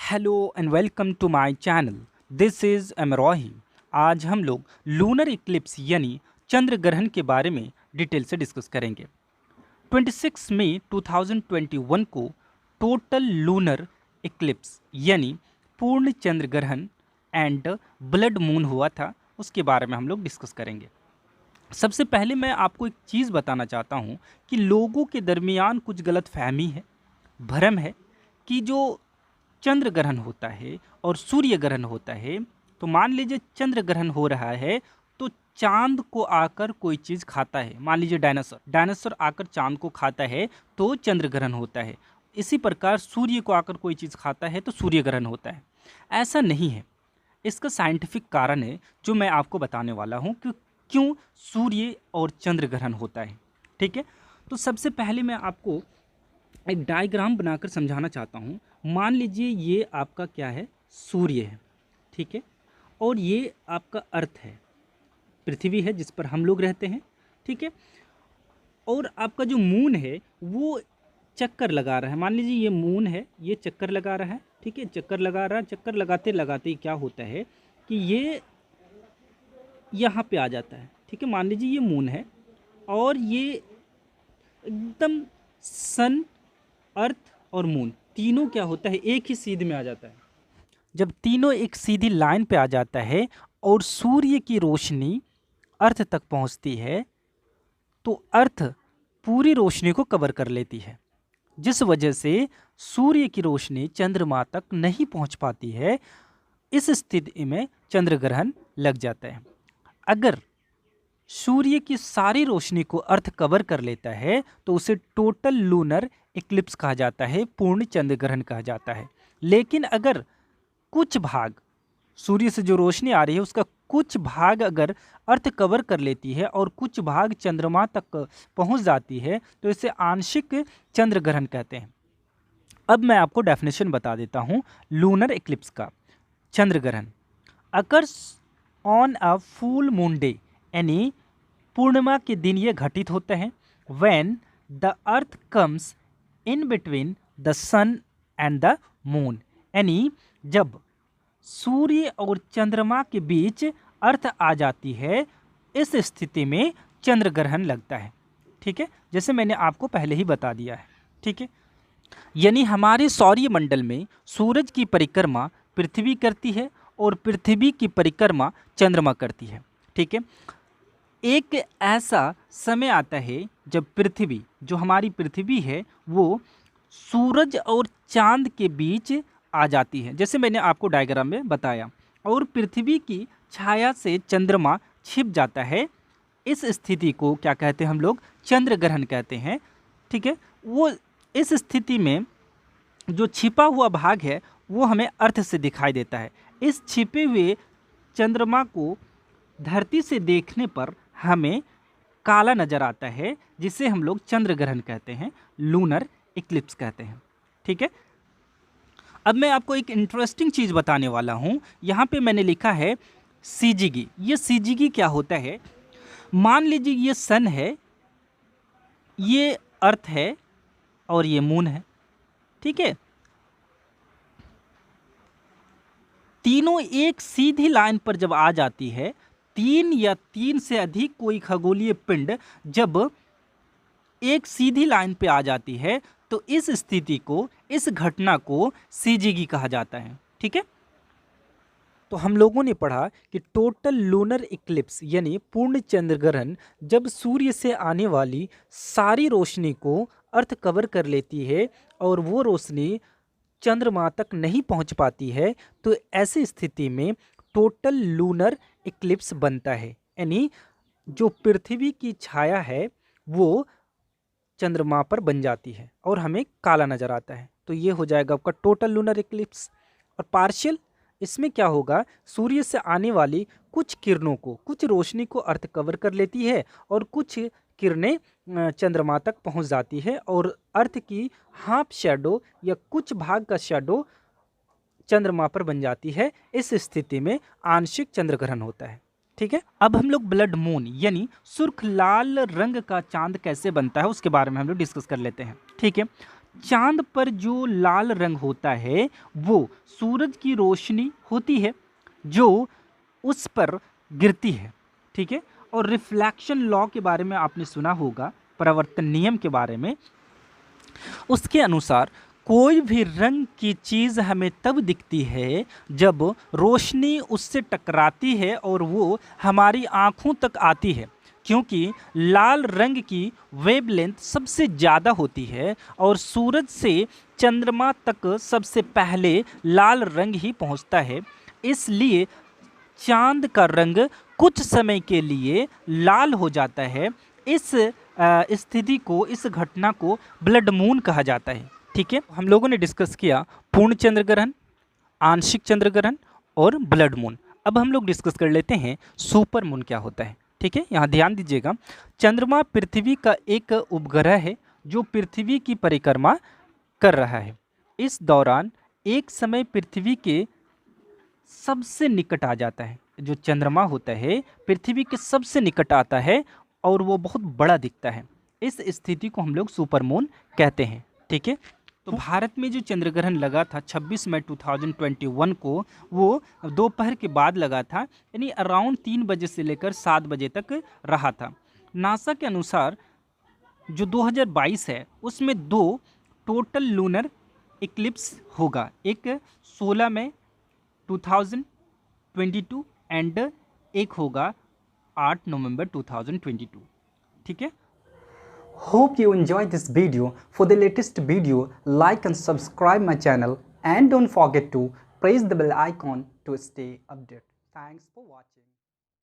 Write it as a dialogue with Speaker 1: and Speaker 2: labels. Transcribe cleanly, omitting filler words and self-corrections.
Speaker 1: Hello and welcome to my channel. This is Amrohi. आज हम लोग लूनर इक्लिप्स यानी चंद्र ग्रहण के बारे में डिटेल से डिस्कस करेंगे। 26 मई 2021 को टोटल लूनर इक्लिप्स यानी पूर्ण चंद्र ग्रहण एंड ब्लड मून हुआ था, उसके बारे में हम लोग डिस्कस करेंगे। सबसे पहले मैं आपको एक चीज़ बताना चाहता हूँ कि लोगों के दरमियान कुछ गलत फहमी है, भ्रम है कि जो चंद्र ग्रहण होता है और सूर्य ग्रहण होता है, तो मान लीजिए चंद्र ग्रहण हो रहा है तो चांद को आकर कोई चीज़ खाता है। मान लीजिए डायनासोर आकर चांद को खाता है तो चंद्र ग्रहण होता है। इसी प्रकार सूर्य को आकर कोई चीज़ खाता है तो सूर्य ग्रहण होता है। ऐसा नहीं है। इसका साइंटिफिक कारण है जो मैं आपको बताने वाला हूँ कि क्यों सूर्य और चंद्र ग्रहण होता है। ठीक है, तो सबसे पहले मैं आपको एक डायग्राम बनाकर समझाना चाहता हूँ। मान लीजिए ये आपका क्या है, सूर्य है, ठीक है, और ये आपका अर्थ है, पृथ्वी है जिस पर हम लोग रहते हैं, ठीक है, और आपका जो मून है वो चक्कर लगा रहा है। मान लीजिए ये मून है, ये चक्कर लगा रहा है, ठीक है, चक्कर लगा रहा है। चक्कर लगाते लगाते क्या होता है कि ये यहाँ पे आ जाता है, ठीक है। मान लीजिए ये मून है और ये एकदम सन, अर्थ और मून तीनों क्या होता है, एक ही सीध में आ जाता है। जब तीनों एक सीधी लाइन पे आ जाता है और सूर्य की रोशनी अर्थ तक पहुंचती है तो अर्थ पूरी रोशनी को कवर कर लेती है, जिस वजह से सूर्य की रोशनी चंद्रमा तक नहीं पहुंच पाती है। इस स्थिति में चंद्र ग्रहण लग जाता है। अगर सूर्य की सारी रोशनी को अर्थ कवर कर लेता है तो उसे टोटल लूनर इक्लिप्स कहा जाता है, पूर्ण चंद्र ग्रहण कहा जाता है। लेकिन अगर कुछ भाग सूर्य से जो रोशनी आ रही है उसका कुछ भाग अगर अर्थ कवर कर लेती है और कुछ भाग चंद्रमा तक पहुंच जाती है तो इसे आंशिक चंद्र ग्रहण कहते हैं। अब मैं आपको डेफिनेशन बता देता हूं लूनर इक्लिप्स का। चंद्र ग्रहण occurs on a full moon day यानी पूर्णिमा के दिन ये घटित होते हैं। When the earth comes in between the sun and the moon यानी जब सूर्य और चंद्रमा के बीच अर्थ आ जाती है, इस स्थिति में चंद्र ग्रहण लगता है। ठीक है, जैसे मैंने आपको पहले ही बता दिया है। ठीक है, यानी हमारे सौरमंडल में सूरज की परिक्रमा पृथ्वी करती है और पृथ्वी की परिक्रमा चंद्रमा करती है। ठीक है, एक ऐसा समय आता है जब पृथ्वी, जो हमारी पृथ्वी है, वो सूरज और चांद के बीच आ जाती है, जैसे मैंने आपको डायग्राम में बताया, और पृथ्वी की छाया से चंद्रमा छिप जाता है। इस स्थिति को क्या कहते हैं हम लोग, चंद्र ग्रहण कहते हैं। ठीक है, वो इस स्थिति में जो छिपा हुआ भाग है वो हमें अर्थ से दिखाई देता है। इस छिपे हुए चंद्रमा को धरती से देखने पर हमें काला नज़र आता है, जिसे हम लोग चंद्र ग्रहण कहते हैं, लूनर इक्लिप्स कहते हैं। ठीक है, अब मैं आपको एक इंटरेस्टिंग चीज़ बताने वाला हूँ। यहाँ पे मैंने लिखा है सीजीगी। ये सीजीगी क्या होता है, मान लीजिए ये सन है, ये अर्थ है और ये मून है। ठीक है, तीनों एक सीधी लाइन पर जब आ जाती है, तीन या तीन से अधिक कोई खगोलीय पिंड जब एक सीधी लाइन पे आ जाती है तो इस स्थिति को, इस घटना को सीजीगी कहा जाता है। ठीक है, तो हम लोगों ने पढ़ा कि टोटल लूनर इक्लिप्स यानी पूर्ण चंद्र ग्रहण जब सूर्य से आने वाली सारी रोशनी को अर्थ कवर कर लेती है और वो रोशनी चंद्रमा तक नहीं पहुंच पाती है, तो ऐसी स्थिति में टोटल लूनर इक्लिप्स बनता है। यानी जो पृथ्वी की छाया है वो चंद्रमा पर बन जाती है और हमें काला नज़र आता है। तो ये हो जाएगा आपका टोटल लूनर इक्लिप्स। और पार्शियल, इसमें क्या होगा, सूर्य से आने वाली कुछ किरणों को, कुछ रोशनी को अर्थ कवर कर लेती है और कुछ किरणें चंद्रमा तक पहुंच जाती है और अर्थ की हाफ शैडो या कुछ भाग का शैडो चंद्रमा पर बन जाती है। इस स्थिति में आंशिक चंद्र ग्रहण होता है। ठीक है, अब हम लोग ब्लड मून यानी सुर्ख लाल रंग का चांद कैसे बनता है उसके बारे में हम लोग डिस्कस कर लेते हैं। ठीक है, चांद पर जो लाल रंग होता है वो सूरज की रोशनी होती है जो उस पर गिरती है, ठीक है। और रिफ्लेक्शन लॉ के बारे में आपने सुना होगा, परावर्तन नियम के बारे में। उसके अनुसार कोई भी रंग की चीज़ हमें तब दिखती है जब रोशनी उससे टकराती है और वो हमारी आँखों तक आती है, क्योंकि लाल रंग की वेवलेंथ सबसे ज़्यादा होती है और सूरज से चंद्रमा तक सबसे पहले लाल रंग ही पहुंचता है। इसलिए चांद का रंग कुछ समय के लिए लाल हो जाता है। इस स्थिति को, इस घटना को ब्लड मून कहा जाता है, ठीक है। हम लोगों ने डिस्कस किया पूर्ण चंद्र ग्रहण, आंशिक चंद्र ग्रहण और ब्लड मून। अब हम लोग डिस्कस कर लेते हैं सुपर मून क्या होता है, ठीक है। यहाँ ध्यान दीजिएगा, चंद्रमा पृथ्वी का एक उपग्रह है जो पृथ्वी की परिक्रमा कर रहा है। इस दौरान एक समय पृथ्वी के सबसे निकट आ जाता है। जो चंद्रमा होता है पृथ्वी के सबसे निकट आता है और वो बहुत बड़ा दिखता है। इस स्थिति को हम लोग सुपरमून कहते हैं, ठीक है। तो भारत में जो चंद्र ग्रहण लगा था 26 मई 2021 को, वो दोपहर के बाद लगा था, यानी अराउंड 3 बजे से लेकर 7 बजे तक रहा था। नासा के अनुसार जो 2022 है उसमें 2 टोटल लूनर इक्लिप्स होगा, एक 16 मई 2022 एंड एक होगा 8 नवंबर 2022, ठीक है।
Speaker 2: Hope you enjoyed this video. For the latest video, like and subscribe my channel and don't forget to press the bell icon to stay updated. Thanks for watching.